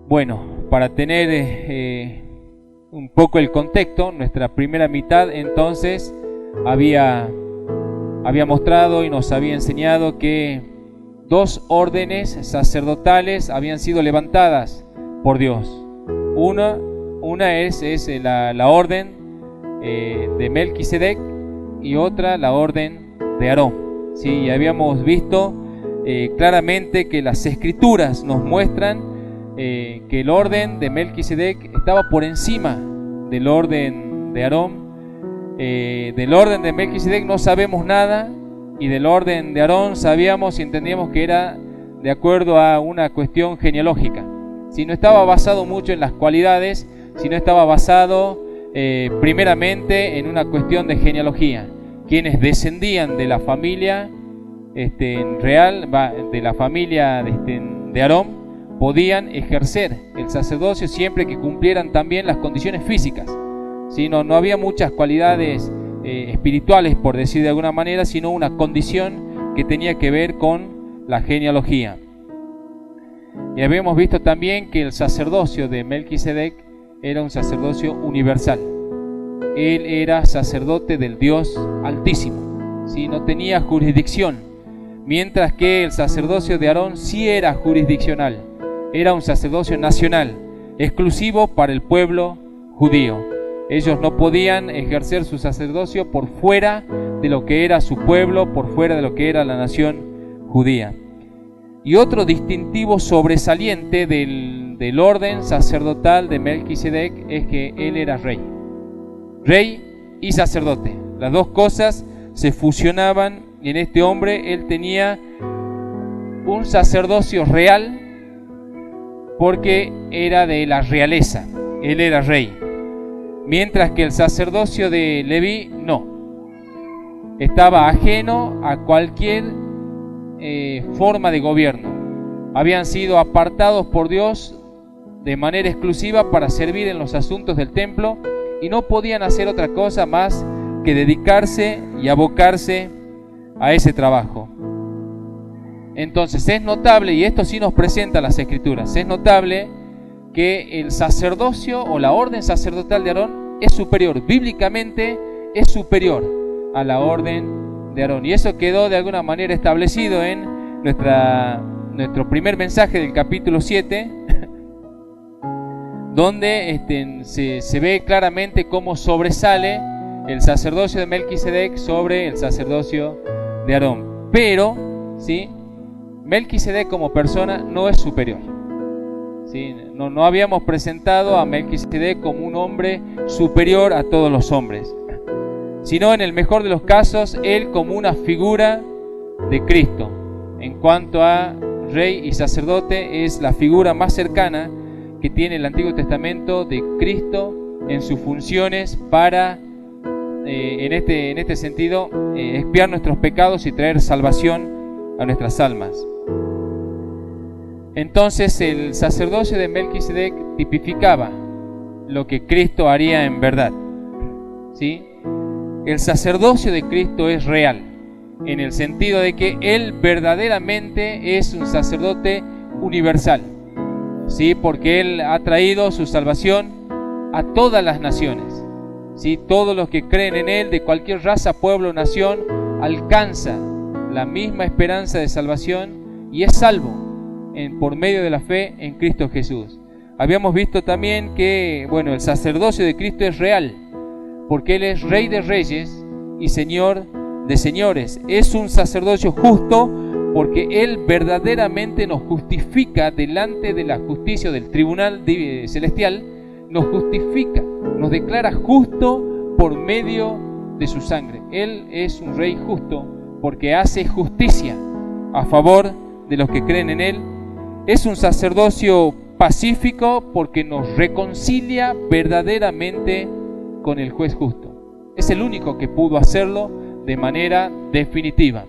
Bueno, para tener un poco el contexto, nuestra primera mitad entonces había mostrado y nos había enseñado que dos órdenes sacerdotales habían sido levantadas por Dios. Una es la orden de Melquisedec y otra la orden de Aarón. ¿Sí? Y habíamos visto claramente que las Escrituras nos muestran que el orden de Melquisedec estaba por encima del orden de Aarón. Del orden de Melquisedec no sabemos nada, y del orden de Aarón sabíamos y entendíamos que era de acuerdo a una cuestión genealógica. Si no estaba basado mucho en las cualidades, sino estaba basado primeramente en una cuestión de genealogía. Quienes descendían de la familia real, de la familia de Aarón, podían ejercer el sacerdocio siempre que cumplieran también las condiciones físicas. ¿Sí? No había muchas cualidades espirituales, por decir de alguna manera, sino una condición que tenía que ver con la genealogía. Y habíamos visto también que el sacerdocio de Melquisedec era un sacerdocio universal. Él era sacerdote del Dios Altísimo, ¿sí? No tenía jurisdicción, mientras que el sacerdocio de Aarón sí era jurisdiccional. Era un sacerdocio nacional, exclusivo para el pueblo judío. Ellos no podían ejercer su sacerdocio por fuera de lo que era su pueblo, por fuera de lo que era la nación judía. Y otro distintivo sobresaliente del orden sacerdotal de Melquisedec es que él era rey y sacerdote. Las dos cosas se fusionaban en este hombre. Él tenía un sacerdocio real porque era de la realeza, él era rey, mientras que el sacerdocio de Leví no, estaba ajeno a cualquier forma de gobierno. Habían sido apartados por Dios de manera exclusiva para servir en los asuntos del templo y no podían hacer otra cosa más que dedicarse y abocarse a ese trabajo. Entonces es notable, y esto sí nos presenta las Escrituras, es notable que el sacerdocio o la orden sacerdotal de Aarón es superior, bíblicamente es superior a la orden de Aarón. Y eso quedó de alguna manera establecido en nuestro primer mensaje del capítulo 7, donde se ve claramente cómo sobresale el sacerdocio de Melquisedec sobre el sacerdocio de Aarón. Pero, ¿sí?, Melquisedec como persona no es superior. ¿Sí? No habíamos presentado a Melquisedec como un hombre superior a todos los hombres, sino en el mejor de los casos, él como una figura de Cristo. En cuanto a rey y sacerdote, es la figura más cercana que tiene el Antiguo Testamento de Cristo en sus funciones para, en este sentido, expiar nuestros pecados y traer salvación a nuestras almas. Entonces el sacerdocio de Melquisedec tipificaba lo que Cristo haría en verdad. ¿Sí? El sacerdocio de Cristo es real, en el sentido de que Él verdaderamente es un sacerdote universal. ¿Sí? Porque Él ha traído su salvación a todas las naciones. ¿Sí? Todos los que creen en Él, de cualquier raza, pueblo, nación, alcanza la misma esperanza de salvación y es salvo por medio de la fe en Cristo Jesús. Habíamos visto también que, el sacerdocio de Cristo es real, porque Él es Rey de Reyes y Señor de Señores. Es un sacerdocio justo porque Él verdaderamente nos justifica delante de la justicia del tribunal celestial, nos justifica, nos declara justo por medio de su sangre. Él es un Rey justo porque hace justicia a favor de los que creen en Él. Es un sacerdocio pacífico porque nos reconcilia verdaderamente con el juez justo. Es el único que pudo hacerlo de manera definitiva.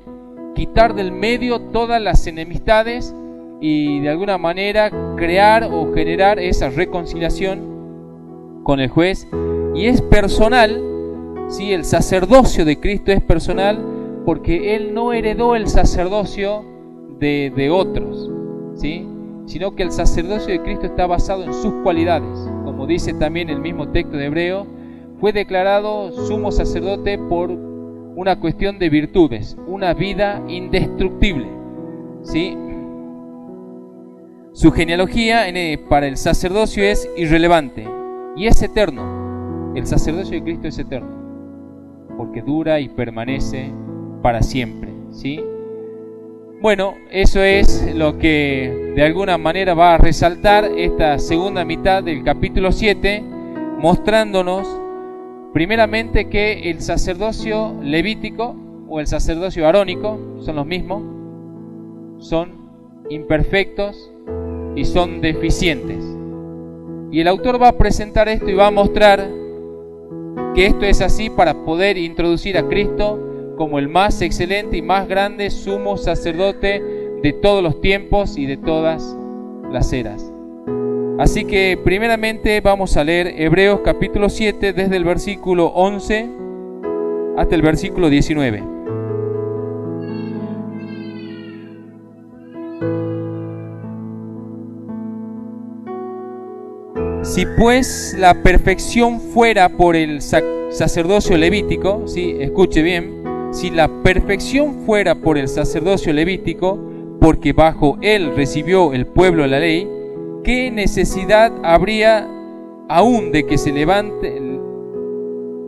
Quitar del medio todas las enemistades y de alguna manera crear o generar esa reconciliación con el juez. Y es personal ¿sí? El sacerdocio de Cristo es personal porque Él no heredó el sacerdocio de otros, ¿sí? Sino que el sacerdocio de Cristo está basado en sus cualidades. Como dice también el mismo texto de Hebreo, fue declarado sumo sacerdote por una cuestión de virtudes, una vida indestructible, ¿sí? Su genealogía para el sacerdocio es irrelevante y es eterno. El sacerdocio de Cristo es eterno, porque dura y permanece para siempre, ¿sí? Bueno, eso es lo que de alguna manera va a resaltar esta segunda mitad del capítulo 7, mostrándonos primeramente que el sacerdocio levítico o el sacerdocio arónico son los mismos, son imperfectos y son deficientes. Y el autor va a presentar esto y va a mostrar que esto es así para poder introducir a Cristo como el más excelente y más grande sumo sacerdote de todos los tiempos y de todas las eras. Así que primeramente vamos a leer Hebreos capítulo 7 desde el versículo 11 hasta el versículo 19. Si pues la perfección fuera por el sacerdocio levítico, ¿sí? Escuche bien, si la perfección fuera por el sacerdocio levítico, porque bajo él recibió el pueblo la ley, ¿qué necesidad habría aún de que se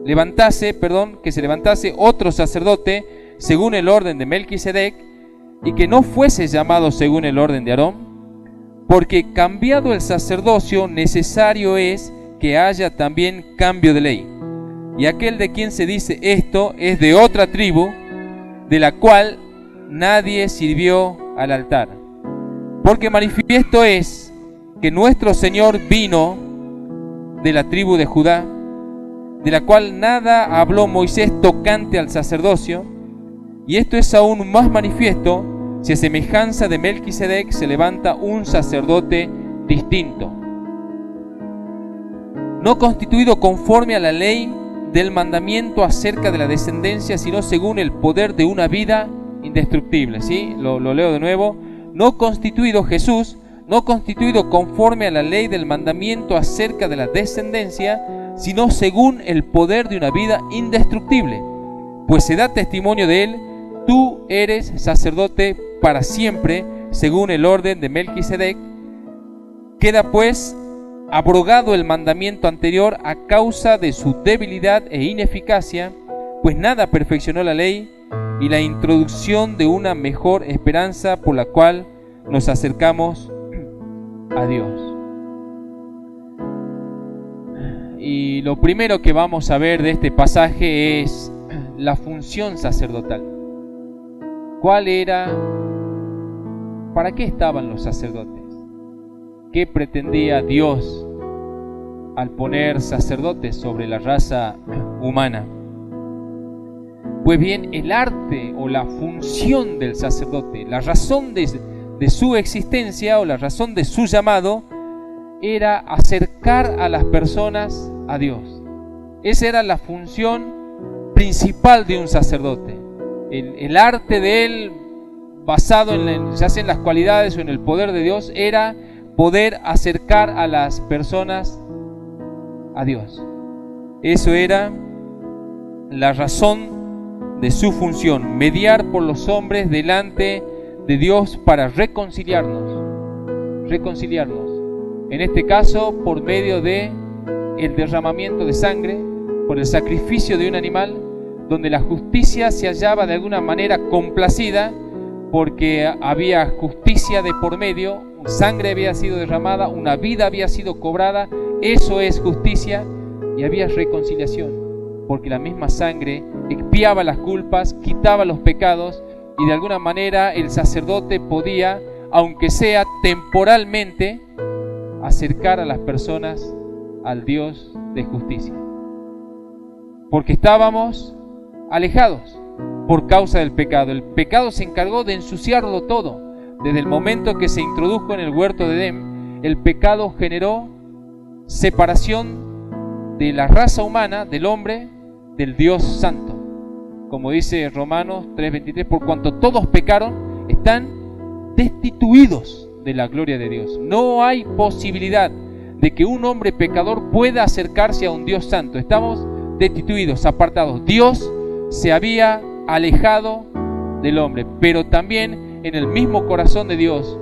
levantase otro sacerdote según el orden de Melquisedec y que no fuese llamado según el orden de Aarón? Porque cambiado el sacerdocio, necesario es que haya también cambio de ley. Y aquel de quien se dice esto es de otra tribu, de la cual nadie sirvió al altar. Porque manifiesto es que nuestro Señor vino de la tribu de Judá, de la cual nada habló Moisés tocante al sacerdocio, y esto es aún más manifiesto si a semejanza de Melquisedec se levanta un sacerdote distinto, no constituido conforme a la ley del mandamiento acerca de la descendencia, sino según el poder de una vida indestructible. ¿Sí? Lo leo de nuevo. No constituido Jesús, no constituido conforme a la ley del mandamiento acerca de la descendencia, sino según el poder de una vida indestructible. Pues se da testimonio de él: tú eres sacerdote para siempre, según el orden de Melquisedec. Queda pues abrogado el mandamiento anterior a causa de su debilidad e ineficacia, pues nada perfeccionó la ley, y la introducción de una mejor esperanza por la cual nos acercamos a Dios. Y lo primero que vamos a ver de este pasaje es la función sacerdotal. ¿Cuál era? ¿Para qué estaban los sacerdotes? ¿Qué pretendía Dios al poner sacerdotes sobre la raza humana? Pues bien, el arte o la función del sacerdote, la razón de su existencia o la razón de su llamado, era acercar a las personas a Dios. Esa era la función principal de un sacerdote. El arte de él, basado ya sea en las cualidades o en el poder de Dios, era poder acercar a las personas a Dios. Eso era la razón de su función: mediar por los hombres delante de Dios para reconciliarnos. En este caso, por medio de el derramamiento de sangre, por el sacrificio de un animal, donde la justicia se hallaba de alguna manera complacida, porque había justicia de por medio, sangre había sido derramada, una vida había sido cobrada. Eso es justicia, y había reconciliación, porque la misma sangre expiaba las culpas, quitaba los pecados, y de alguna manera el sacerdote podía, aunque sea temporalmente, acercar a las personas al Dios de justicia, porque estábamos alejados por causa del pecado. El pecado se encargó de ensuciarlo todo. Desde el momento que se introdujo en el huerto de Edén, el pecado generó separación de la raza humana, del hombre, del Dios Santo. Como dice Romanos 3:23, por cuanto todos pecaron, están destituidos de la gloria de Dios. No hay posibilidad de que un hombre pecador pueda acercarse a un Dios santo. Estamos destituidos, apartados. Dios se había alejado del hombre, pero también en el mismo corazón de Dios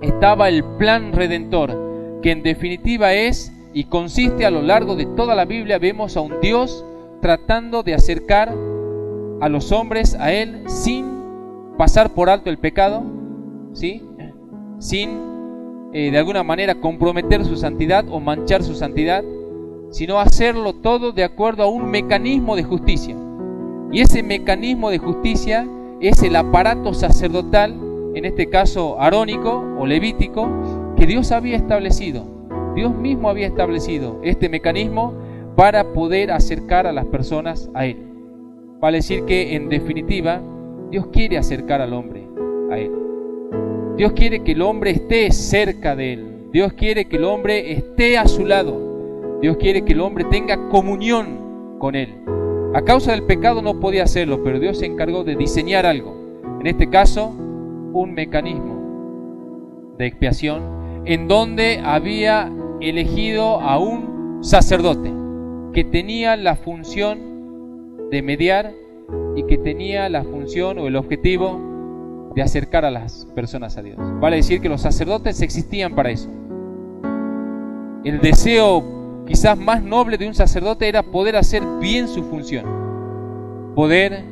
estaba el plan redentor, que en definitiva es y consiste a lo largo de toda la Biblia. Vemos a un Dios tratando de acercar a los hombres a Él sin pasar por alto el pecado, ¿sí? Sin de alguna manera comprometer su santidad o manchar su santidad, sino hacerlo todo de acuerdo a un mecanismo de justicia. Y ese mecanismo de justicia es el aparato sacerdotal, en este caso arónico o levítico, que Dios había establecido. Dios mismo había establecido este mecanismo para poder acercar a las personas a Él. Vale decir que en definitiva Dios quiere acercar al hombre a Él. Dios quiere que el hombre esté cerca de Él. Dios quiere que el hombre esté a su lado. Dios quiere que el hombre tenga comunión con Él. A causa del pecado no podía hacerlo, pero Dios se encargó de diseñar algo. En este caso, un mecanismo de expiación en donde había elegido a un sacerdote que tenía la función de mediar y que tenía la función o el objetivo de acercar a las personas a Dios. Vale decir que los sacerdotes existían para eso. El deseo quizás más noble de un sacerdote era poder hacer bien su función, poder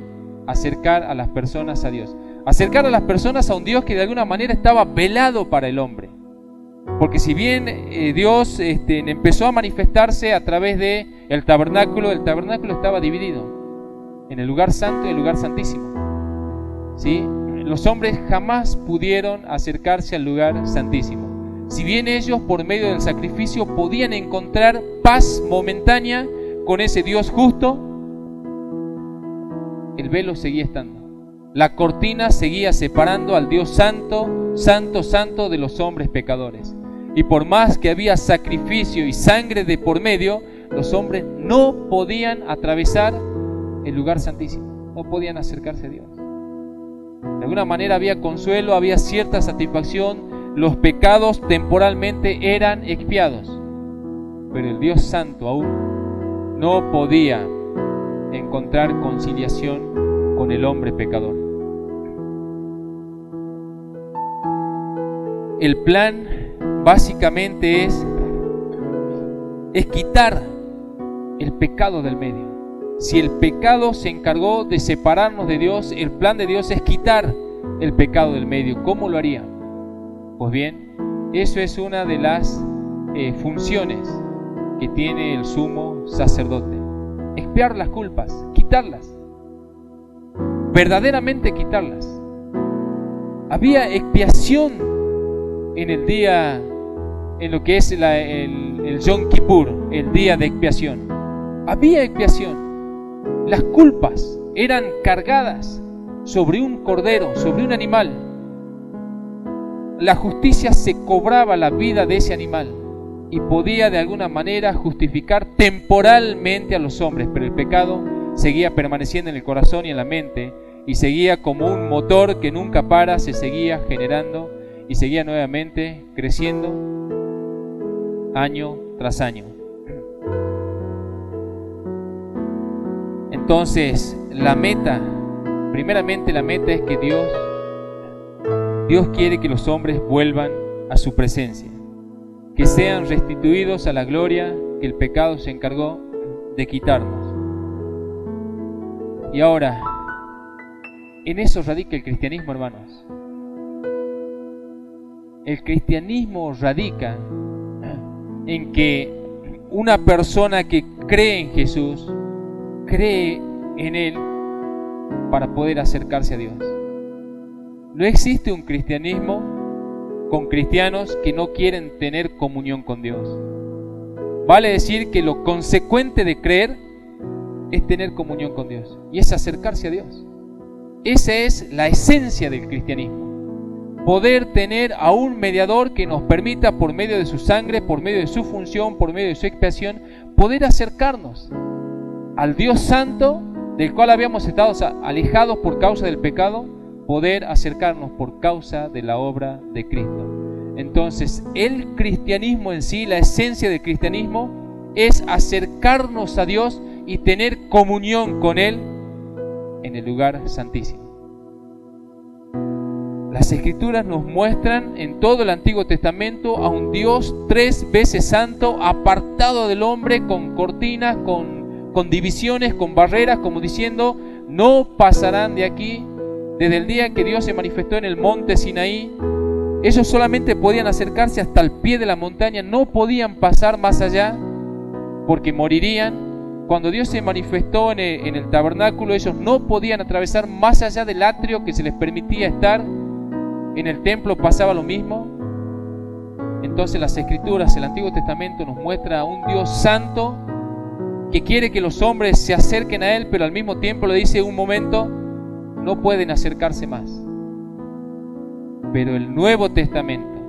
acercar a las personas a Dios, acercar a las personas a un Dios que de alguna manera estaba velado para el hombre. Porque si bien Dios empezó a manifestarse a través de el tabernáculo estaba dividido en el lugar santo y el lugar santísimo, ¿sí? Los hombres jamás pudieron acercarse al lugar santísimo. Si bien ellos por medio del sacrificio podían encontrar paz momentánea con ese Dios justo, el velo seguía estando. La cortina seguía separando al Dios santo, santo, santo de los hombres pecadores. Y por más que había sacrificio y sangre de por medio, los hombres no podían atravesar el lugar santísimo, no podían acercarse a Dios. De alguna manera había consuelo, había cierta satisfacción, los pecados temporalmente eran expiados, pero el Dios santo aún no podía encontrar conciliación con el hombre pecador. El plan básicamente es quitar el pecado del medio. Si el pecado se encargó de separarnos de Dios, el plan de Dios es quitar el pecado del medio. ¿Cómo lo haría? Pues bien, eso es una de las funciones que tiene el sumo sacerdote. Expiar las culpas, quitarlas, verdaderamente quitarlas. Había expiación en el día, en lo que es el Yom Kippur, el día de expiación. Había expiación. Las culpas eran cargadas sobre un cordero, sobre un animal. La justicia se cobraba la vida de ese animal y podía de alguna manera justificar temporalmente a los hombres, pero el pecado seguía permaneciendo en el corazón y en la mente y seguía como un motor que nunca para, se seguía generando y seguía nuevamente creciendo año tras año. Entonces, primeramente la meta es que Dios quiere que los hombres vuelvan a su presencia, que sean restituidos a la gloria que el pecado se encargó de quitarnos. Y ahora, en eso radica el cristianismo, hermanos. El cristianismo radica en que una persona que cree en Jesús, cree en Él para poder acercarse a Dios. No existe un cristianismo con cristianos que no quieren tener comunión con Dios. Vale decir que lo consecuente de creer es tener comunión con Dios y es acercarse a Dios. Esa es la esencia del cristianismo. Poder tener a un mediador que nos permita, por medio de su sangre, por medio de su función, por medio de su expiación, poder acercarnos al Dios Santo, del cual habíamos estado alejados por causa del pecado, poder acercarnos por causa de la obra de Cristo. Entonces, el cristianismo en sí, la esencia del cristianismo, es acercarnos a Dios y tener comunión con Él en el lugar santísimo. Las Escrituras nos muestran en todo el Antiguo Testamento a un Dios 3 veces santo, apartado del hombre, con cortinas, con divisiones, con barreras, como diciendo, no pasarán de aquí. Desde el día que Dios se manifestó en el monte Sinaí, ellos solamente podían acercarse hasta el pie de la montaña, no podían pasar más allá, porque morirían. Cuando Dios se manifestó en el tabernáculo, ellos no podían atravesar más allá del atrio que se les permitía estar. En el templo pasaba lo mismo. Entonces las Escrituras, el Antiguo Testamento, nos muestra a un Dios santo que quiere que los hombres se acerquen a Él, pero al mismo tiempo le dice un momento, no pueden acercarse más. Pero el Nuevo Testamento,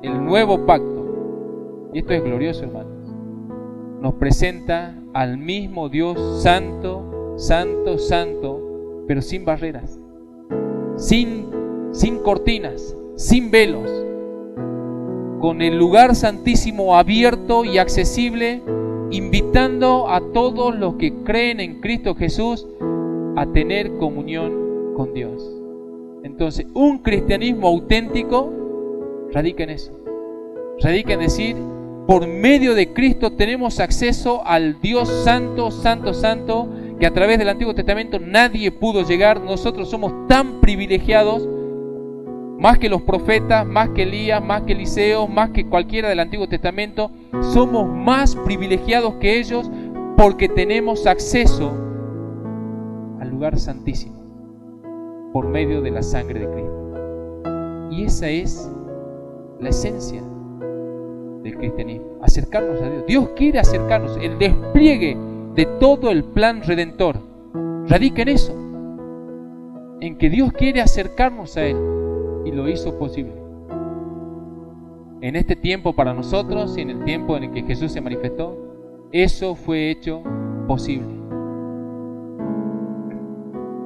el Nuevo Pacto, y esto es glorioso, hermanos, nos presenta al mismo Dios santo, santo, santo, pero sin barreras, sin cortinas, sin velos, con el lugar santísimo abierto y accesible, invitando a todos los que creen en Cristo Jesús a tener comunión con Dios. Entonces, un cristianismo auténtico radica en eso. Radica en decir, por medio de Cristo tenemos acceso al Dios santo, santo, santo, que a través del Antiguo Testamento nadie pudo llegar. Nosotros somos tan privilegiados, más que los profetas, más que Elías, más que Eliseo, más que cualquiera del Antiguo Testamento. Somos más privilegiados que ellos porque tenemos acceso al lugar santísimo por medio de la sangre de Cristo. Y esa es la esencia del cristianismo, acercarnos a Dios. Dios quiere acercarnos. El despliegue de todo el plan redentor radica en eso, en que Dios quiere acercarnos a Él, y lo hizo posible. En este tiempo para nosotros y en el tiempo en el que Jesús se manifestó, eso fue hecho posible.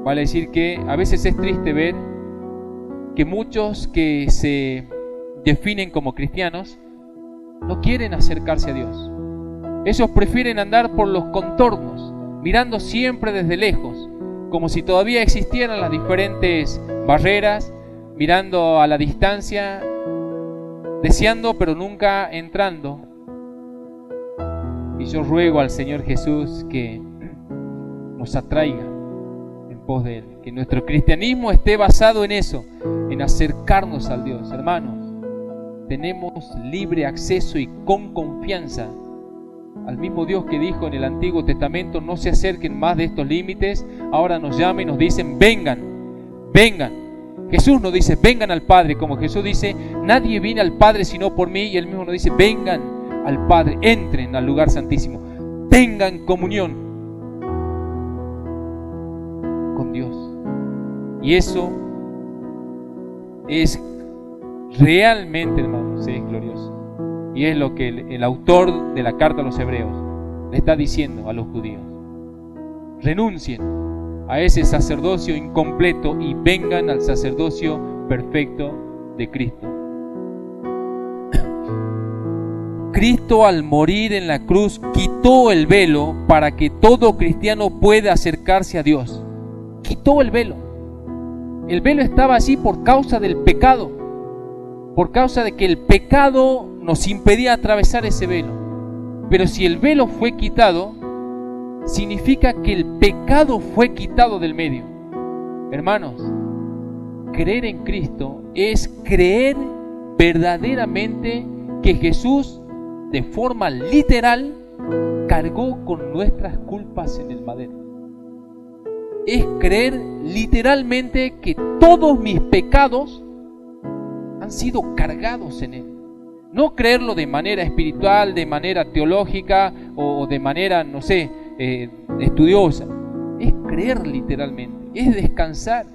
Vale decir que a veces es triste ver que muchos que se definen como cristianos no quieren acercarse a Dios. Ellos prefieren andar por los contornos, mirando siempre desde lejos, como si todavía existieran las diferentes barreras, mirando a la distancia, deseando pero nunca entrando. Y yo ruego al Señor Jesús que nos atraiga en pos de Él, que nuestro cristianismo esté basado en eso, en acercarnos al Dios. Hermanos, tenemos libre acceso y con confianza al mismo Dios que dijo en el Antiguo Testamento, no se acerquen más de estos límites. Ahora nos llama y nos dicen, vengan, vengan. Jesús nos dice, vengan al Padre, como Jesús dice, nadie viene al Padre sino por mí, y Él mismo nos dice, vengan al Padre, entren al lugar santísimo, tengan comunión con Dios. Y eso es realmente, hermanos, es glorioso. Y es lo que el autor de la carta a los Hebreos le está diciendo a los judíos. Renuncien a ese sacerdocio incompleto y vengan al sacerdocio perfecto de Cristo. Cristo, al morir en la cruz, quitó el velo para que todo cristiano pueda acercarse a Dios. Quitó el velo. El velo estaba así por causa del pecado, por causa de que el pecado nos impedía atravesar ese velo. Pero si el velo fue quitado, significa que el pecado fue quitado del medio. Hermanos, creer en Cristo es creer verdaderamente que Jesús, de forma literal, cargó con nuestras culpas en el madero. Es creer literalmente que todos mis pecados han sido cargados en Él. No creerlo de manera espiritual, de manera teológica o de manera, no sé, estudiosa. Es creer literalmente, es descansar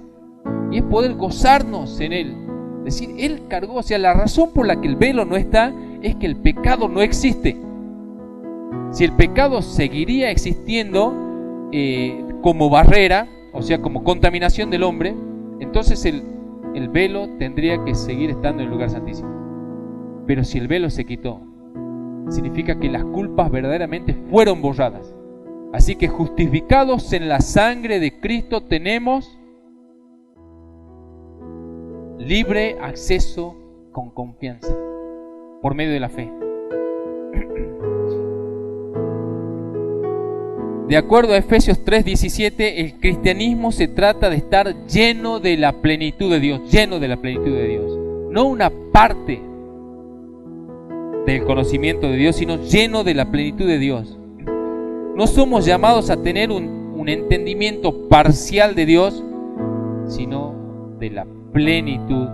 y es poder gozarnos en Él. Decir, Él cargó, o sea, la razón por la que el velo no está es que el pecado no existe. Si el pecado seguiría existiendo, como barrera, o sea, como contaminación del hombre, entonces el velo tendría que seguir estando en el lugar santísimo. Pero si el velo se quitó, significa que las culpas verdaderamente fueron borradas. Así que justificados en la sangre de Cristo tenemos libre acceso con confianza por medio de la fe. De acuerdo a Efesios 3:17, el cristianismo se trata de estar lleno de la plenitud de Dios, lleno de la plenitud de Dios. No una parte del conocimiento de Dios, sino lleno de la plenitud de Dios. No somos llamados a tener un entendimiento parcial de Dios, sino de la plenitud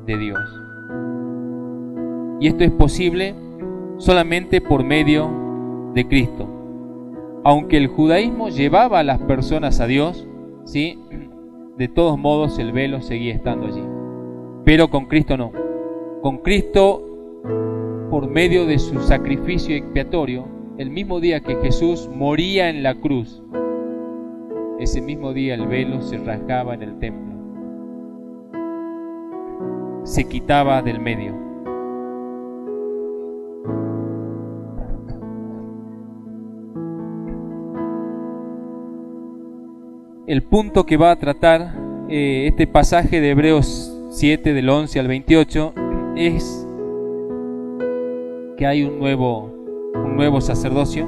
de Dios. Y esto es posible solamente por medio de Cristo. Aunque el judaísmo llevaba a las personas a Dios, ¿sí?, de todos modos el velo seguía estando allí. Pero con Cristo no. Con Cristo, por medio de su sacrificio expiatorio, el mismo día que Jesús moría en la cruz, ese mismo día el velo se rasgaba en el templo, se quitaba del medio. El punto que va a tratar este pasaje de Hebreos 7 del 11 al 28 es que hay un nuevo sacerdocio,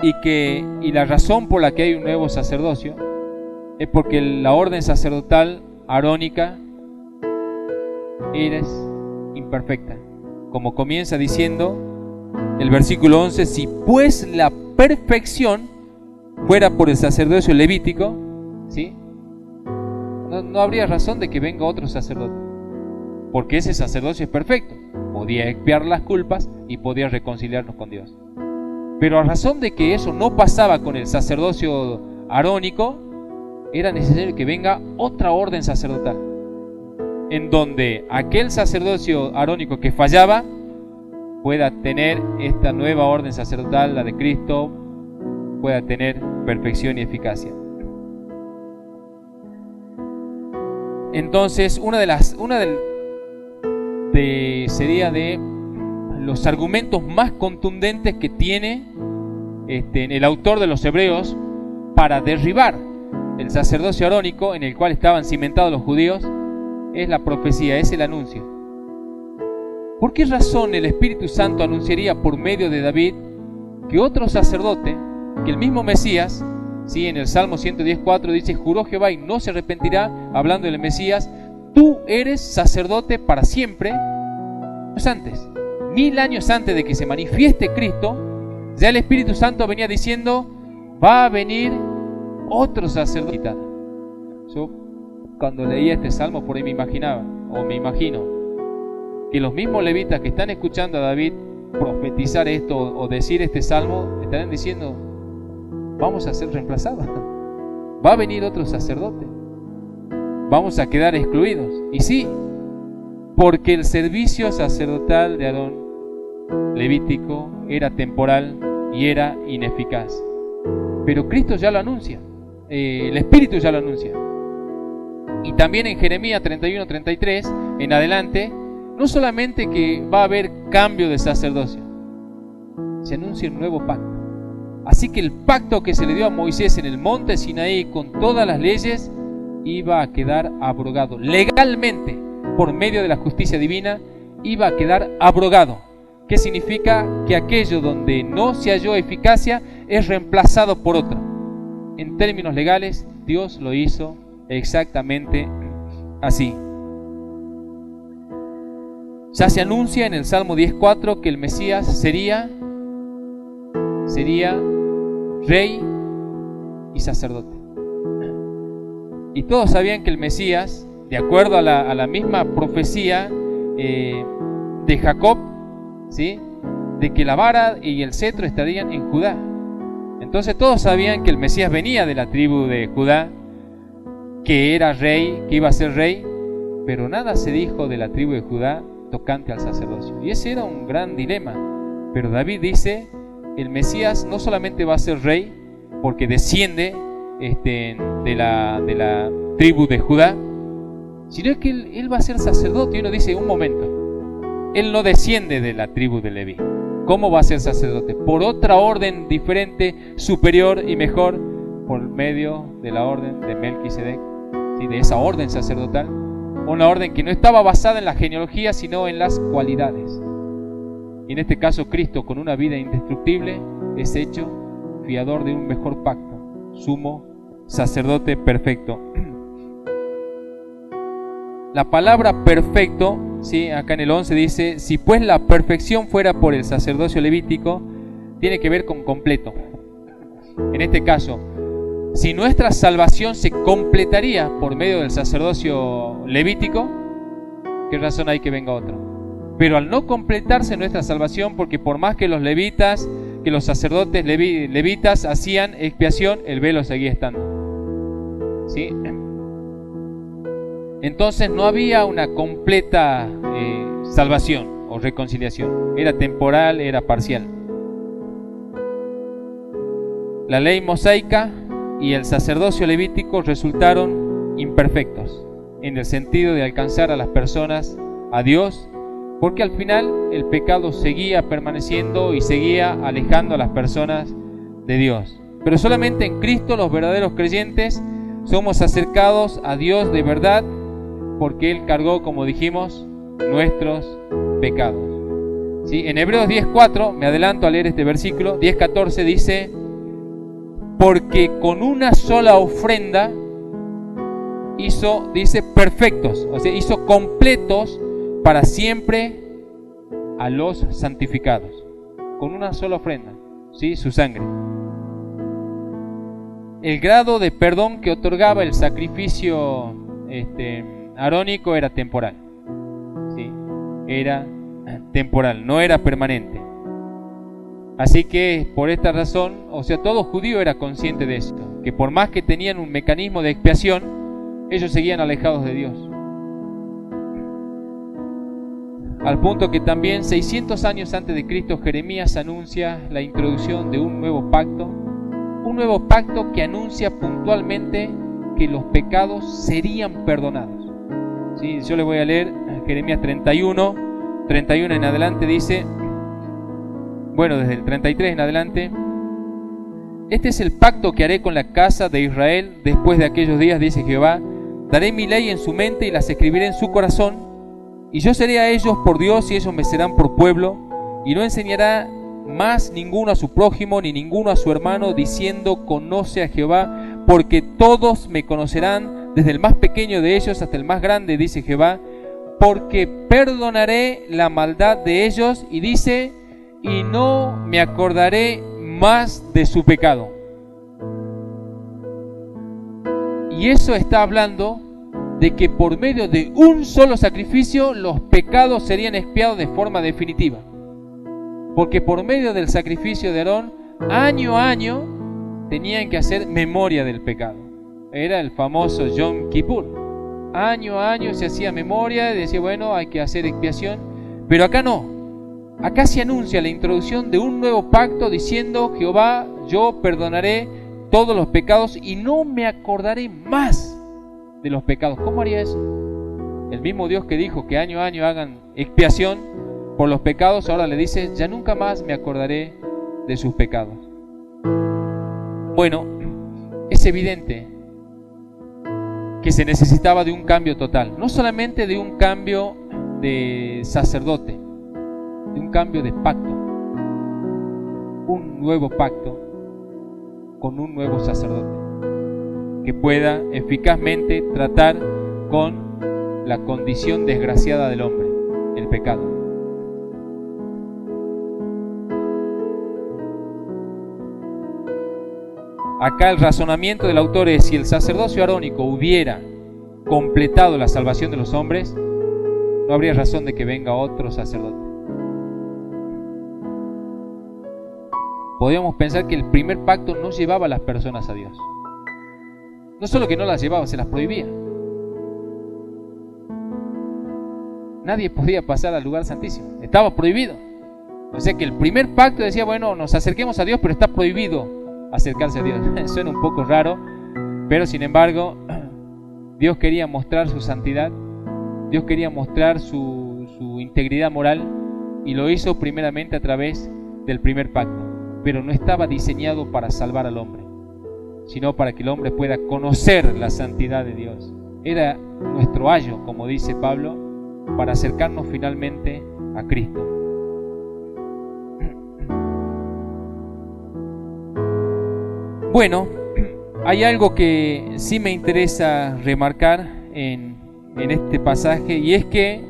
y la razón por la que hay un nuevo sacerdocio es porque la orden sacerdotal arónica era imperfecta. Como comienza diciendo el versículo 11, si pues la perfección fuera por el sacerdocio levítico, ¿sí?, no habría razón de que venga otro sacerdote, porque ese sacerdocio es perfecto, podía expiar las culpas y podía reconciliarnos con Dios. Pero a razón de que eso no pasaba con el sacerdocio arónico, era necesario que venga otra orden sacerdotal, en donde aquel sacerdocio arónico que fallaba pueda tener esta nueva orden sacerdotal, la de Cristo, pueda tener perfección y eficacia. Entonces, sería de los argumentos más contundentes que tiene el autor de los Hebreos para derribar el sacerdocio arónico en el cual estaban cimentados los judíos, es la profecía, es el anuncio. ¿Por qué razón el Espíritu Santo anunciaría por medio de David que otro sacerdote, que el mismo Mesías, ¿sí?, en el Salmo 110:4 dice, juró Jehová y no se arrepentirá, hablando del Mesías, tú eres sacerdote para siempre? Pues antes, 1000 años antes de que se manifieste Cristo, ya el Espíritu Santo venía diciendo, va a venir otro sacerdote. Yo cuando leía este salmo por ahí me imaginaba, o me imagino, que los mismos levitas que están escuchando a David profetizar esto o decir este salmo, estarán diciendo, vamos a ser reemplazados, va a venir otro sacerdote, vamos a quedar excluidos. Y sí, porque el servicio sacerdotal de Aarón, levítico, era temporal y era ineficaz. Pero Cristo ya lo anuncia, el Espíritu ya lo anuncia. Y también en Jeremías 31:33 en adelante, no solamente que va a haber cambio de sacerdocio, se anuncia un nuevo pacto. Así que el pacto que se le dio a Moisés en el monte Sinaí con todas las leyes iba a quedar abrogado. Legalmente, por medio de la justicia divina, iba a quedar abrogado. ¿Qué significa? Que aquello donde no se halló eficacia es reemplazado por otro. En términos legales, Dios lo hizo exactamente así. Ya se anuncia en el Salmo 10:4 que el Mesías sería rey y sacerdote. Y todos sabían que el Mesías, de acuerdo a la misma profecía de Jacob, ¿sí?, de que la vara y el cetro estarían en Judá. Entonces todos sabían que el Mesías venía de la tribu de Judá, que era rey, que iba a ser rey, pero nada se dijo de la tribu de Judá tocante al sacerdocio. Y ese era un gran dilema. Pero David dice, el Mesías no solamente va a ser rey, porque desciende de la tribu de Judá, sino que él va a ser sacerdote. Y uno dice, un momento, él no desciende de la tribu de Leví. ¿Cómo va a ser sacerdote? Por otra orden diferente, superior y mejor, por medio de la orden de Melquisedec, ¿sí? De esa orden sacerdotal, una orden que no estaba basada en la genealogía, sino en las cualidades. Y en este caso, Cristo, con una vida indestructible, es hecho fiador de un mejor pacto, sumo sacerdote perfecto. La palabra perfecto, ¿sí? Acá en el 11 dice, si pues la perfección fuera por el sacerdocio levítico, tiene que ver con completo. En este caso, si nuestra salvación se completaría por medio del sacerdocio levítico, ¿qué razón hay que venga otro? Pero al no completarse nuestra salvación, porque por más que los levitas, que los sacerdotes levitas hacían expiación, el velo seguía estando, ¿sí? Entonces no había una completa salvación o reconciliación. Era temporal, era parcial. La ley mosaica y el sacerdocio levítico resultaron imperfectos en el sentido de alcanzar a las personas a Dios, porque al final el pecado seguía permaneciendo y seguía alejando a las personas de Dios. Pero solamente en Cristo los verdaderos creyentes somos acercados a Dios de verdad, porque Él cargó, como dijimos, nuestros pecados. ¿Sí? En Hebreos 10:4, me adelanto a leer este versículo, 10:14 dice, porque con una sola ofrenda hizo, dice, perfectos, o sea, hizo completos para siempre a los santificados. Con una sola ofrenda, ¿sí? Su sangre. El grado de perdón que otorgaba el sacrificio arónico era temporal, ¿sí? Era temporal, no era permanente. Así que por esta razón, o sea, todo judío era consciente de esto, que por más que tenían un mecanismo de expiación, ellos seguían alejados de Dios. Al punto que también 600 años antes de Cristo, Jeremías anuncia la introducción de un nuevo pacto que anuncia puntualmente que los pecados serían perdonados. ¿Sí? Yo le voy a leer Jeremías 31 en adelante, dice, bueno, desde el 33 en adelante, este es el pacto que haré con la casa de Israel después de aquellos días, dice Jehová, daré mi ley en su mente y las escribiré en su corazón, y yo seré a ellos por Dios y ellos me serán por pueblo, y no enseñará más ninguno a su prójimo ni ninguno a su hermano, diciendo, conoce a Jehová, porque todos me conocerán, desde el más pequeño de ellos hasta el más grande, dice Jehová, porque perdonaré la maldad de ellos, y dice, y no me acordaré más de su pecado. Y eso está hablando de que por medio de un solo sacrificio los pecados serían expiados de forma definitiva. Porque por medio del sacrificio de Aarón, año a año, tenían que hacer memoria del pecado. Era el famoso Yom Kippur. Año a año se hacía memoria y decía, bueno, hay que hacer expiación. Pero acá no. Acá se anuncia la introducción de un nuevo pacto diciendo, Jehová, yo perdonaré todos los pecados y no me acordaré más de los pecados. ¿Cómo haría eso? El mismo Dios que dijo que año a año hagan expiación por los pecados, ahora le dice, ya nunca más me acordaré de sus pecados. Bueno, es evidente que se necesitaba de un cambio total, no solamente de un cambio de sacerdote, de un cambio de pacto, un nuevo pacto con un nuevo sacerdote que pueda eficazmente tratar con la condición desgraciada del hombre, el pecado. Acá el razonamiento del autor es, si el sacerdocio arónico hubiera completado la salvación de los hombres, no habría razón de que venga otro sacerdote. Podríamos pensar que el primer pacto no llevaba a las personas a Dios. No solo que no las llevaba, se las prohibía. Nadie podía pasar al lugar santísimo, estaba prohibido. O sea que el primer pacto decía, bueno, nos acerquemos a Dios, pero está prohibido acercarse a Dios. Suena un poco raro, pero sin embargo, Dios quería mostrar su santidad, Dios quería mostrar su integridad moral, y lo hizo primeramente a través del primer pacto. Pero no estaba diseñado para salvar al hombre, sino para que el hombre pueda conocer la santidad de Dios. Era nuestro ayo, como dice Pablo, para acercarnos finalmente a Cristo. Bueno, hay algo que sí me interesa remarcar en este pasaje, y es que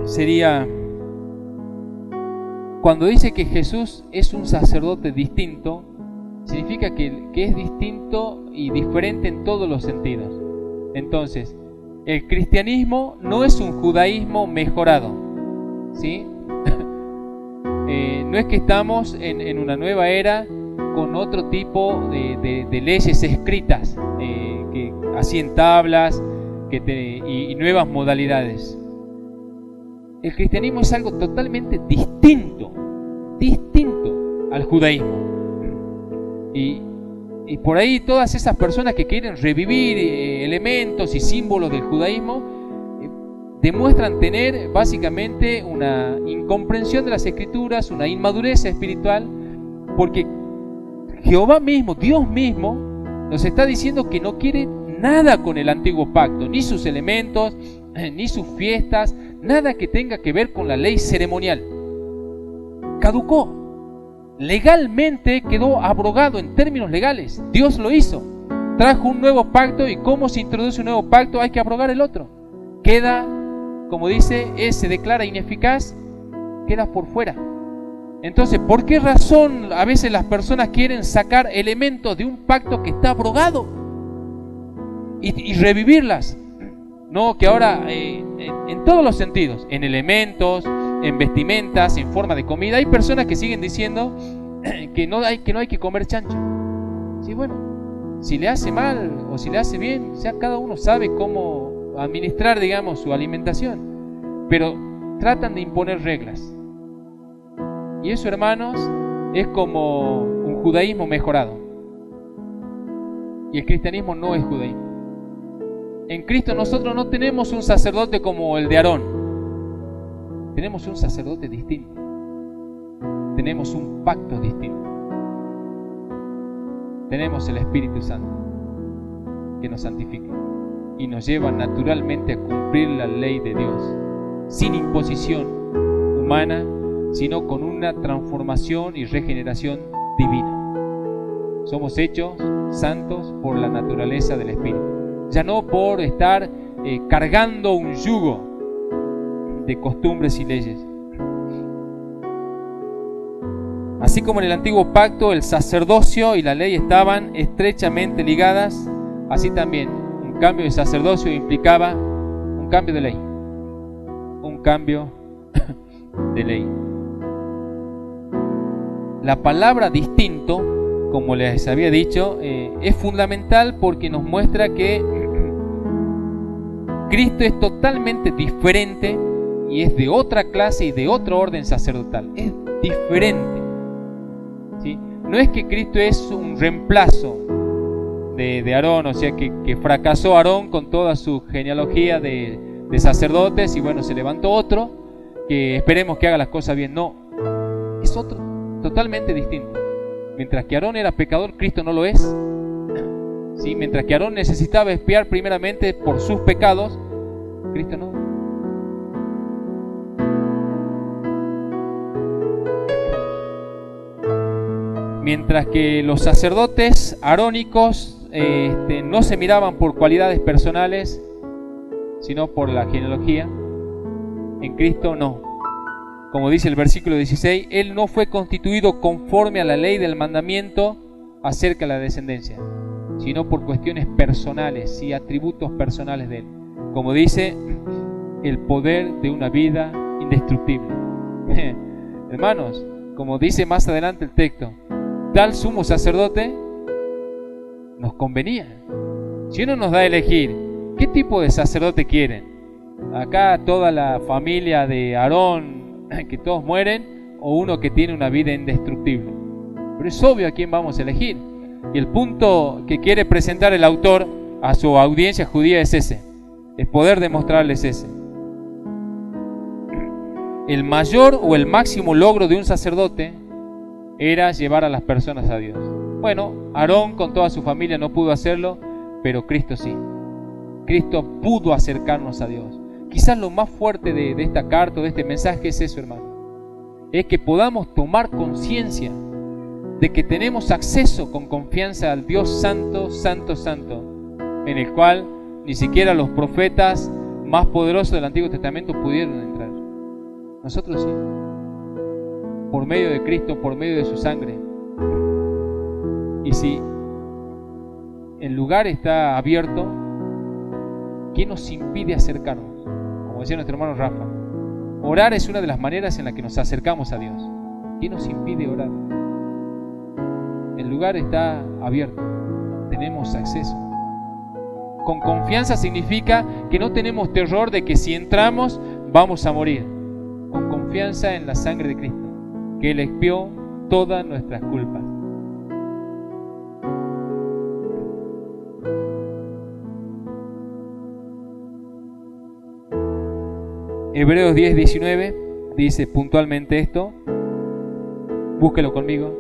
sería cuando dice que Jesús es un sacerdote distinto, significa que es distinto y diferente en todos los sentidos. Entonces, el cristianismo no es un judaísmo mejorado, ¿sí? No es que estamos en una nueva era con otro tipo de leyes escritas, así en tablas y nuevas modalidades. El cristianismo es algo totalmente distinto al judaísmo. Y por ahí todas esas personas que quieren revivir elementos y símbolos del judaísmo demuestran tener básicamente una incomprensión de las Escrituras, una inmadurez espiritual, porque Jehová mismo, Dios mismo, nos está diciendo que no quiere nada con el antiguo pacto, ni sus elementos, ni sus fiestas, nada que tenga que ver con la ley ceremonial. Caducó, legalmente quedó abrogado en términos legales. Dios lo hizo, trajo un nuevo pacto, y ¿cómo se introduce un nuevo pacto? Hay que abrogar el otro. Queda, como dice, se declara ineficaz, queda por fuera. Entonces, ¿por qué razón a veces las personas quieren sacar elementos de un pacto que está abrogado y revivirlas? No, que ahora en todos los sentidos, en elementos, en vestimentas, en forma de comida, hay personas que siguen diciendo que no hay que comer chancho. Sí, bueno, si le hace mal o si le hace bien, ya cada uno sabe cómo administrar, digamos, su alimentación, pero tratan de imponer reglas. Y eso, hermanos, es como un judaísmo mejorado. Y el cristianismo no es judaísmo. En Cristo nosotros no tenemos un sacerdote como el de Aarón. Tenemos un sacerdote distinto. Tenemos un pacto distinto. Tenemos el Espíritu Santo que nos santifica y nos lleva naturalmente a cumplir la ley de Dios, sin imposición humana, sino con una transformación y regeneración divina. Somos hechos santos por la naturaleza del Espíritu, ya no por estar cargando un yugo de costumbres y leyes. Así como en el antiguo pacto el sacerdocio y la ley estaban estrechamente ligadas, así también un cambio de sacerdocio implicaba un cambio de ley. Un cambio de ley. La palabra distinto, como les había dicho, es fundamental porque nos muestra que Cristo es totalmente diferente y es de otra clase y de otro orden sacerdotal. Es diferente, ¿sí? No es que Cristo es un reemplazo de Aarón, o sea que fracasó Aarón con toda su genealogía de sacerdotes y bueno, se levantó otro que esperemos que haga las cosas bien. No, es otro totalmente distinto. Mientras que Aarón era pecador, Cristo no lo es. ¿Sí? Mientras que Aarón necesitaba expiar primeramente por sus pecados, Cristo no. Mientras que los sacerdotes arónicos no se miraban por cualidades personales, sino por la genealogía, en Cristo no. Como dice el versículo 16, Él no fue constituido conforme a la ley del mandamiento acerca de la descendencia, sino por cuestiones personales y atributos personales de Él. Como dice, el poder de una vida indestructible. Hermanos, como dice más adelante el texto, tal sumo sacerdote nos convenía. Si uno nos da a elegir, ¿qué tipo de sacerdote quieren? Acá toda la familia de Aarón que todos mueren, o uno que tiene una vida indestructible. Pero es obvio a quién vamos a elegir. Y el punto que quiere presentar el autor a su audiencia judía es ese. Es poder demostrarles ese. El mayor o el máximo logro de un sacerdote era llevar a las personas a Dios. Bueno, Aarón con toda su familia no pudo hacerlo, pero Cristo sí. Cristo pudo acercarnos a Dios. Quizás lo más fuerte de esta carta, de este mensaje es eso, hermano. Es que podamos tomar conciencia de que tenemos acceso con confianza al Dios Santo, Santo, Santo, en el cual ni siquiera los profetas más poderosos del Antiguo Testamento pudieron entrar. Nosotros sí. Por medio de Cristo, por medio de su sangre. Y si el lugar está abierto, ¿qué nos impide acercarnos? Como decía nuestro hermano Rafa, orar es una de las maneras en la que nos acercamos a Dios. ¿Qué nos impide orar? El lugar está abierto, tenemos acceso. Con confianza significa que no tenemos terror de que si entramos vamos a morir. Con confianza en la sangre de Cristo, que Él expió todas nuestras culpas. Hebreos 10:19 dice puntualmente esto. Búsquelo conmigo.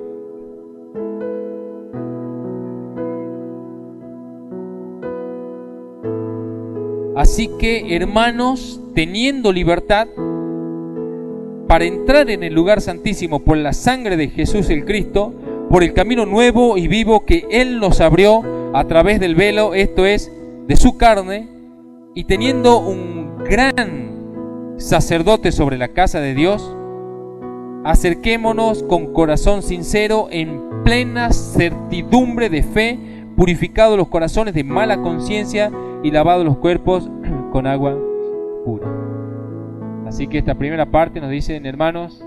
Así que, hermanos, teniendo libertad para entrar en el lugar santísimo por la sangre de Jesús el Cristo, por el camino nuevo y vivo que Él nos abrió a través del velo, esto es, de su carne, y teniendo un gran sacerdote sobre la casa de Dios, acerquémonos con corazón sincero, en plena certidumbre de fe, purificados los corazones de mala conciencia y lavados los cuerpos con agua pura. Así que esta primera parte nos dice, hermanos,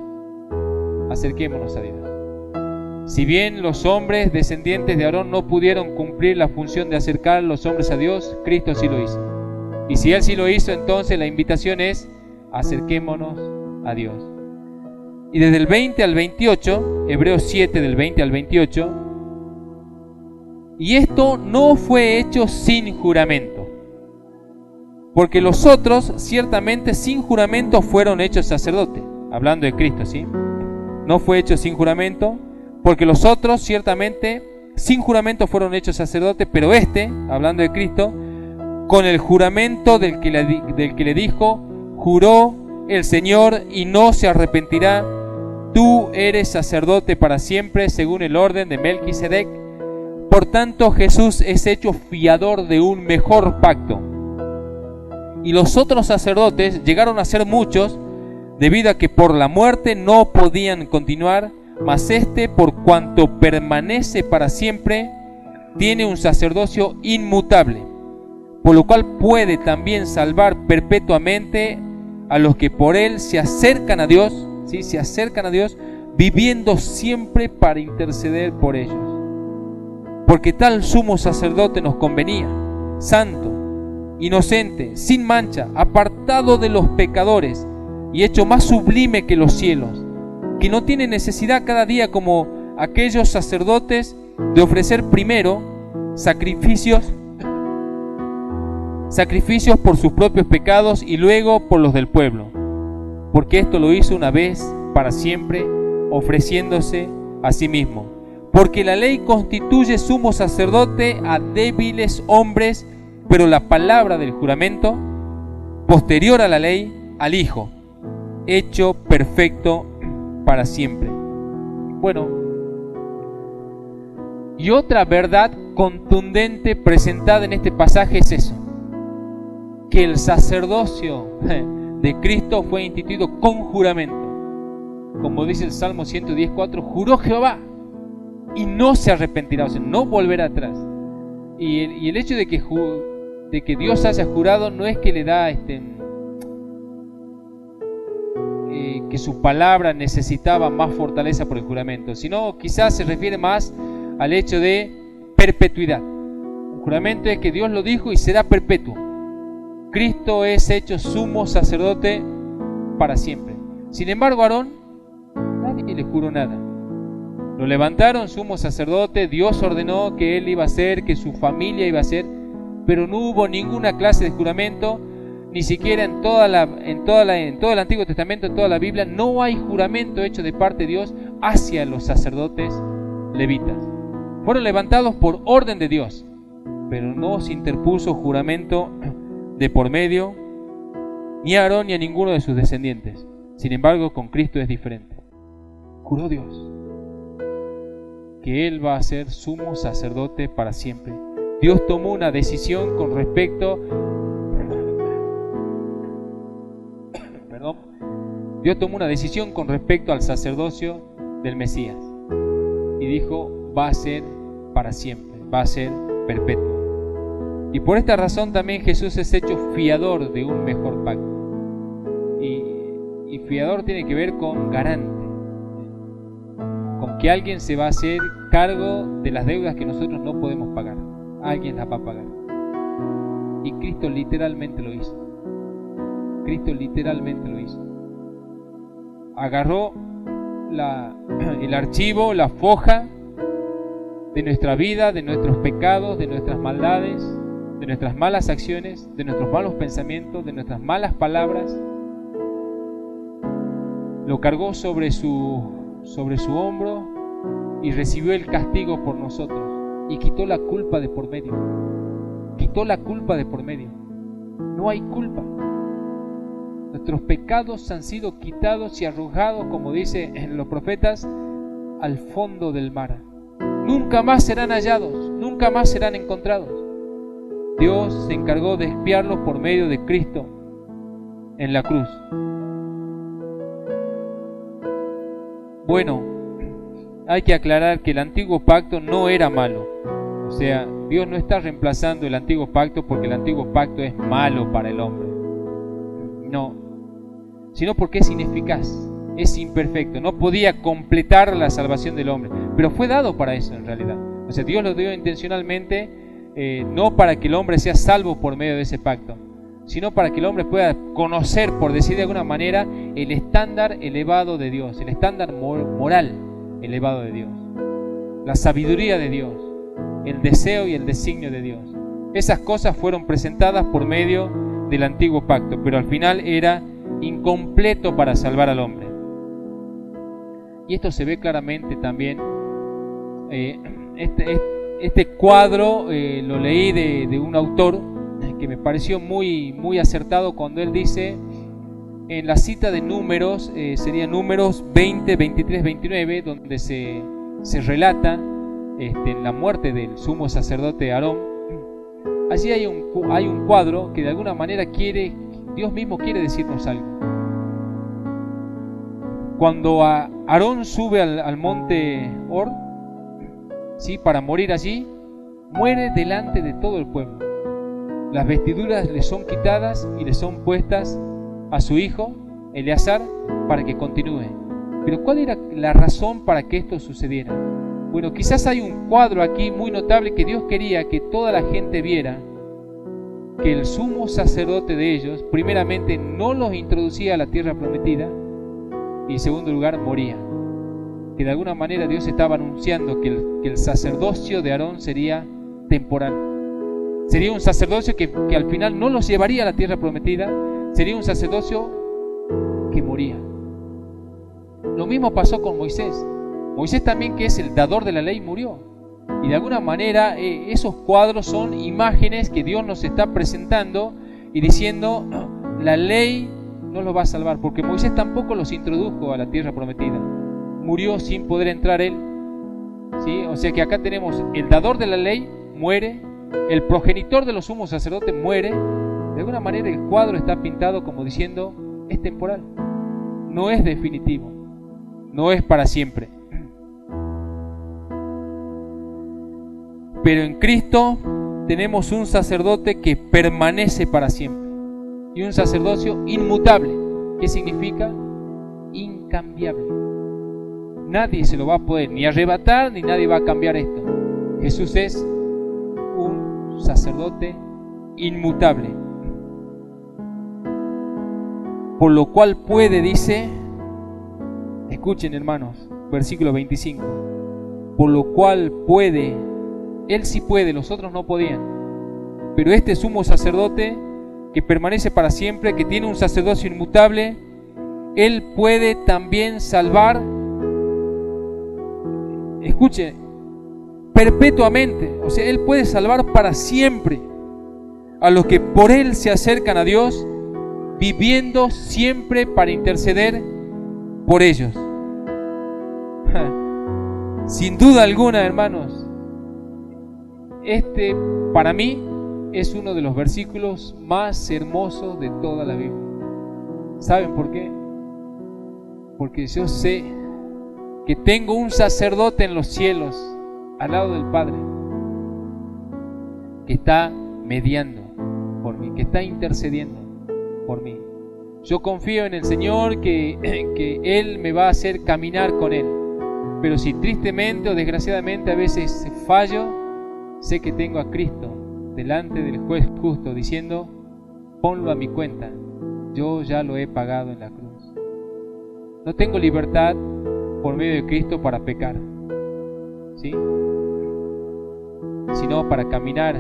acerquémonos a Dios. Si bien los hombres descendientes de Aarón no pudieron cumplir la función de acercar a los hombres a Dios, Cristo sí lo hizo. Y si Él sí lo hizo, entonces la invitación es, acerquémonos a Dios. Y desde el 20 al 28, Hebreos 7 del 20 al 28, y esto no fue hecho sin juramento, porque los otros ciertamente sin juramento fueron hechos sacerdotes. Hablando de Cristo, ¿sí? No fue hecho sin juramento, porque los otros ciertamente sin juramento fueron hechos sacerdotes, pero este, hablando de Cristo, con el juramento del que le dijo, juró el Señor y no se arrepentirá, tú eres sacerdote para siempre según el orden de Melquisedec. Por tanto, Jesús es hecho fiador de un mejor pacto. Y los otros sacerdotes llegaron a ser muchos, debido a que por la muerte no podían continuar, mas este, por cuanto permanece para siempre, tiene un sacerdocio inmutable, por lo cual puede también salvar perpetuamente a los que por él se acercan a Dios, ¿sí? Se acercan a Dios, viviendo siempre para interceder por ellos. Porque tal sumo sacerdote nos convenía, santo, inocente, sin mancha, apartado de los pecadores y hecho más sublime que los cielos, que no tiene necesidad cada día como aquellos sacerdotes de ofrecer primero sacrificios por sus propios pecados y luego por los del pueblo, porque esto lo hizo una vez para siempre, ofreciéndose a sí mismo. Porque la ley constituye sumo sacerdote a débiles hombres, pero la palabra del juramento, posterior a la ley, al Hijo, hecho perfecto para siempre. Bueno, y otra verdad contundente presentada en este pasaje es eso, que el sacerdocio de Cristo fue instituido con juramento. Como dice el Salmo 110:4, juró Jehová y no se arrepentirá, o sea, no volverá atrás. Y el hecho de que Dios haya jurado no es que le da que su palabra necesitaba más fortaleza por el juramento, sino quizás se refiere más al hecho de perpetuidad. Un juramento es que Dios lo dijo y será perpetuo. Cristo es hecho sumo sacerdote para siempre. Sin embargo, Aarón, nadie le juró nada. Lo levantaron sumo sacerdote, Dios ordenó que él iba a ser, que su familia iba a ser, pero no hubo ninguna clase de juramento, ni siquiera en todo el Antiguo Testamento, en toda la Biblia, no hay juramento hecho de parte de Dios hacia los sacerdotes levitas. Fueron levantados por orden de Dios, pero no se interpuso juramento de por medio, ni a Aarón ni a ninguno de sus descendientes. Sin embargo, con Cristo es diferente. Juró Dios que Él va a ser sumo sacerdote para siempre. Dios tomó una decisión con respecto al sacerdocio del Mesías y dijo, va a ser para siempre, va a ser perpetuo. Y por esta razón también Jesús es hecho fiador de un mejor pacto. Y fiador tiene que ver con garante, con que alguien se va a hacer cargo de las deudas que nosotros no podemos pagar. Alguien las va a pagar. Y Cristo literalmente lo hizo. Cristo literalmente lo hizo. Agarró el archivo, la foja de nuestra vida, de nuestros pecados, de nuestras maldades, de nuestras malas acciones, de nuestros malos pensamientos, de nuestras malas palabras. Lo cargó sobre su hombro y recibió el castigo por nosotros y quitó la culpa de por medio. Quitó la culpa de por medio. No hay culpa. Nuestros pecados han sido quitados y arrojados, como dicen los profetas, al fondo del mar. Nunca más serán hallados, nunca más serán encontrados. Dios se encargó de expiarlos por medio de Cristo en la cruz. Bueno, hay que aclarar que el antiguo pacto no era malo. O sea, Dios no está reemplazando el antiguo pacto porque el antiguo pacto es malo para el hombre. No, sino porque es ineficaz, es imperfecto, no podía completar la salvación del hombre, pero fue dado para eso en realidad. O sea, Dios lo dio intencionalmente, no para que el hombre sea salvo por medio de ese pacto, sino para que el hombre pueda conocer, por decir de alguna manera, el estándar elevado de Dios, el estándar moral elevado de Dios, la sabiduría de Dios, el deseo y el designio de Dios. Esas cosas fueron presentadas por medio del antiguo pacto, pero al final era incompleto para salvar al hombre. Y esto se ve claramente también. Este cuadro lo leí de un autor que me pareció muy acertado cuando él dice, en la cita de Números, sería Números 20, 23, 29, donde se relata la muerte del sumo sacerdote Aarón. Allí hay un cuadro que de alguna manera Dios mismo quiere decirnos algo. Cuando Aarón sube al monte Hor, ¿sí?, para morir allí, muere delante de todo el pueblo. Las vestiduras le son quitadas y le son puestas a su hijo Eleazar para que continúe. Pero ¿cuál era la razón para que esto sucediera? Bueno, quizás hay un cuadro aquí muy notable que Dios quería que toda la gente viera, que el sumo sacerdote de ellos, primeramente, no los introducía a la tierra prometida y en segundo lugar moría. Que de alguna manera Dios estaba anunciando que el sacerdocio de Aarón sería temporal. Sería un sacerdocio que al final no los llevaría a la tierra prometida, sería un sacerdocio que moría. Lo mismo pasó con Moisés. Moisés también, que es el dador de la ley, murió. Y de alguna manera esos cuadros son imágenes que Dios nos está presentando y diciendo, la ley no los va a salvar, porque Moisés tampoco los introdujo a la tierra prometida. Murió sin poder entrar él. ¿Sí? O sea que acá tenemos el dador de la ley, muere, el progenitor de los sumos sacerdotes muere. De alguna manera el cuadro está pintado como diciendo, es temporal, no es definitivo, no es para siempre. Pero en Cristo tenemos un sacerdote que permanece para siempre y un sacerdocio inmutable. ¿Qué significa? Incambiable. Nadie se lo va a poder ni arrebatar, ni nadie va a cambiar esto. Jesús es un sacerdote inmutable, por lo cual puede, dice, Escuchen, hermanos, versículo 25. Por lo cual puede, Él sí puede, los otros no podían. Pero este sumo sacerdote que permanece para siempre, que tiene un sacerdocio inmutable, Él puede también salvar, escuchen, perpetuamente. O sea, Él puede salvar para siempre a los que por Él se acercan a Dios, viviendo siempre para interceder por ellos. Sin duda alguna, hermanos, este para mí es uno de los versículos más hermosos de toda la Biblia. ¿Saben por qué? Porque yo sé que tengo un sacerdote en los cielos, al lado del Padre, que está mediando por mí, que está intercediendo por mí. Yo confío en el Señor que Él me va a hacer caminar con Él. Pero si tristemente o desgraciadamente a veces fallo, sé que tengo a Cristo delante del juez justo diciendo: ponlo a mi cuenta, yo ya lo he pagado en la cruz. No tengo libertad por medio de Cristo para pecar, ¿sí? Sino para caminar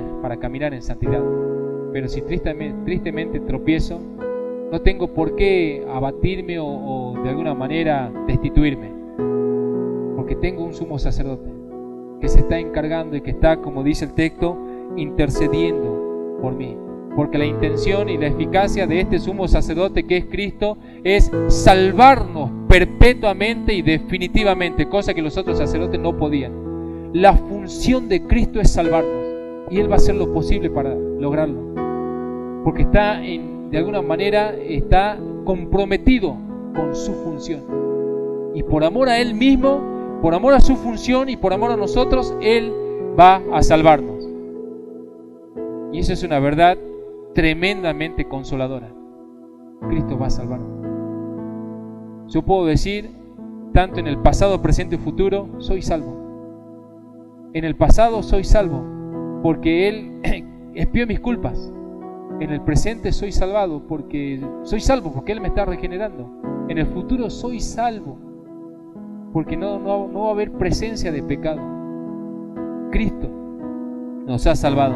en santidad. Pero si tristemente tropiezo, no tengo por qué abatirme o de alguna manera destituirme, porque tengo un sumo sacerdote que se está encargando y que está, como dice el texto, intercediendo por mí. Porque la intención y la eficacia de este sumo sacerdote, que es Cristo, es salvarnos perpetuamente y definitivamente, cosa que los otros sacerdotes no podían. La función de Cristo es salvarnos, y Él va a hacer lo posible para lograrlo, porque de alguna manera está comprometido con su función, y por amor a Él mismo, por amor a su función y por amor a nosotros, Él va a salvarnos. Y eso es una verdad tremendamente consoladora. Cristo va a salvarnos. Yo puedo decir, tanto en el pasado, presente y futuro, soy salvo. En el pasado soy salvo porque Él expió mis culpas. En el presente soy salvo porque Él me está regenerando. En el futuro soy salvo porque no va a haber presencia de pecado. Cristo nos ha salvado.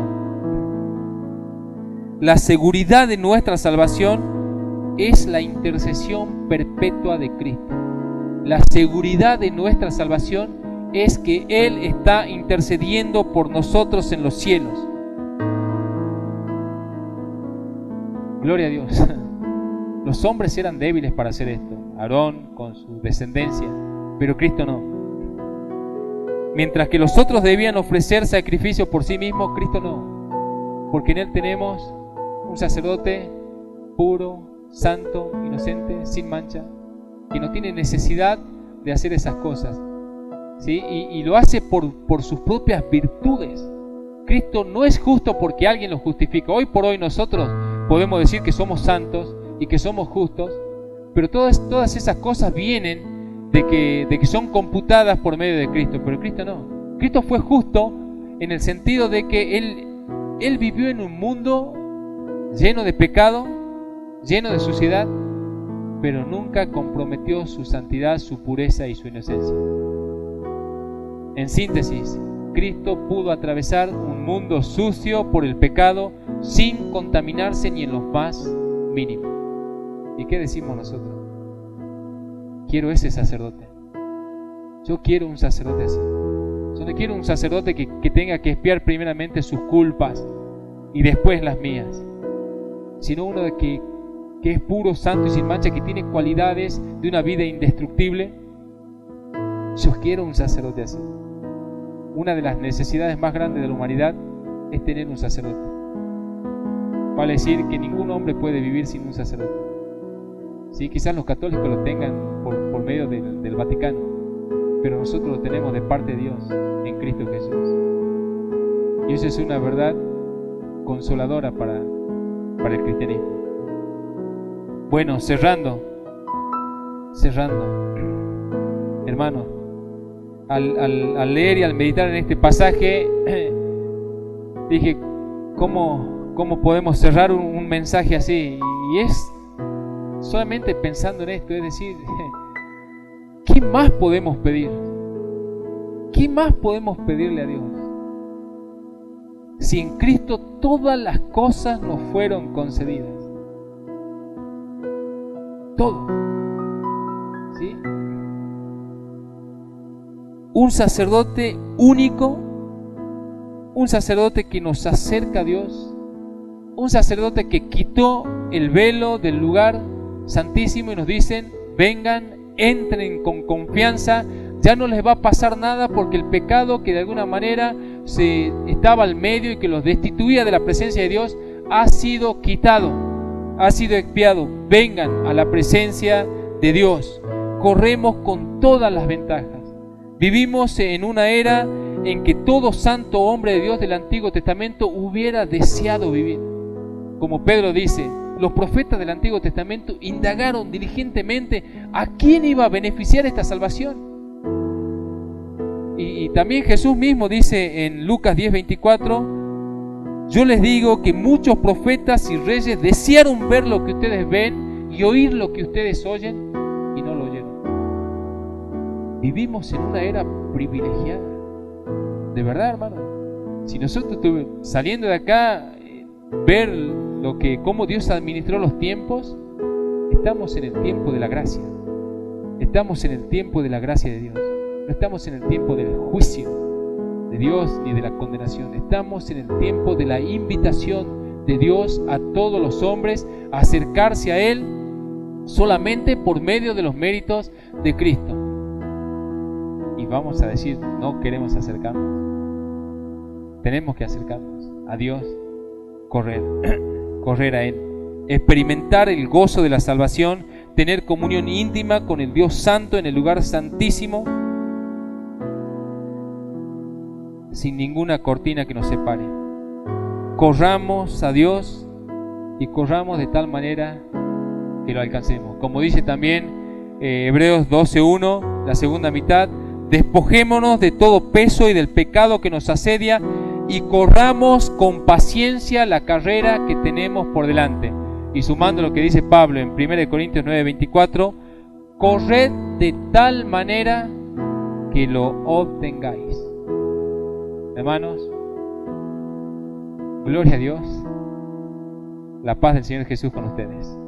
La seguridad de nuestra salvación es la intercesión perpetua de Cristo. La seguridad de nuestra salvación es que Él está intercediendo por nosotros en los cielos. Gloria a Dios. Los hombres eran débiles para hacer esto, Aarón con su descendencia, pero Cristo no. Mientras que los otros debían ofrecer sacrificio por sí mismos, Cristo no, porque en Él tenemos un sacerdote puro, santo, inocente, sin mancha, que no tiene necesidad de hacer esas cosas, ¿sí? Y lo hace por sus propias virtudes. Cristo no es justo porque alguien lo justifica. Hoy por hoy nosotros podemos decir que somos santos y que somos justos, pero todas esas cosas vienen de que son computadas por medio de Cristo, pero Cristo no. Cristo fue justo en el sentido de que Él vivió en un mundo lleno de pecado, lleno de suciedad, pero nunca comprometió su santidad, su pureza y su inocencia. En síntesis, Cristo pudo atravesar un mundo sucio por el pecado sin contaminarse ni en lo más mínimo. ¿Y qué decimos nosotros? Quiero ese sacerdote. Yo quiero un sacerdote así. Yo no quiero un sacerdote que tenga que expiar primeramente sus culpas y después las mías, sino uno que es puro, santo y sin mancha, que tiene cualidades de una vida indestructible. Yo quiero un sacerdote así. Una de las necesidades más grandes de la humanidad es tener un sacerdote. Vale decir que ningún hombre puede vivir sin un sacerdote. Sí, quizás los católicos lo tengan por medio del Vaticano, pero nosotros lo tenemos de parte de Dios en Cristo Jesús. Y eso es una verdad consoladora para el cristianismo. Bueno, cerrando, hermanos, al leer y al meditar en este pasaje, dije, ¿cómo podemos cerrar un mensaje así? Y es solamente pensando en esto, es decir, ¿qué más podemos pedir? ¿Qué más podemos pedirle a Dios? Si en Cristo todas las cosas nos fueron concedidas. Todo. ¿Sí? Un sacerdote único, un sacerdote que nos acerca a Dios, un sacerdote que quitó el velo del lugar santísimo y nos dicen, vengan, entren con confianza, ya no les va a pasar nada porque el pecado que de alguna manera se estaba al medio y que los destituía de la presencia de Dios ha sido quitado, ha sido expiado. Vengan a la presencia de Dios, corremos con todas las ventajas. Vivimos en una era en que todo santo hombre de Dios del Antiguo Testamento hubiera deseado vivir. Como Pedro dice, los profetas del Antiguo Testamento indagaron diligentemente a quién iba a beneficiar esta salvación. Y también Jesús mismo dice en Lucas 10:24, yo les digo que muchos profetas y reyes desearon ver lo que ustedes ven y oír lo que ustedes oyen y no lo oyeron. Vivimos en una era privilegiada. De verdad, hermano. Si nosotros saliendo de acá, ver cómo Dios administró los tiempos, estamos en el tiempo de la gracia. Estamos en el tiempo de la gracia de Dios. No estamos en el tiempo del juicio de Dios ni de la condenación. Estamos en el tiempo de la invitación de Dios a todos los hombres a acercarse a Él solamente por medio de los méritos de Cristo. Y vamos a decir, no queremos acercarnos. Tenemos que acercarnos a Dios, correr a Él, experimentar el gozo de la salvación, tener comunión íntima con el Dios Santo en el lugar santísimo, sin ninguna cortina que nos separe. Corramos a Dios y corramos de tal manera que lo alcancemos. Como dice también Hebreos 12:1, la segunda mitad, despojémonos de todo peso y del pecado que nos asedia y corramos con paciencia la carrera que tenemos por delante. Y sumando lo que dice Pablo en 1 Corintios 9:24, corred de tal manera que lo obtengáis. Hermanos, gloria a Dios, la paz del Señor Jesús con ustedes.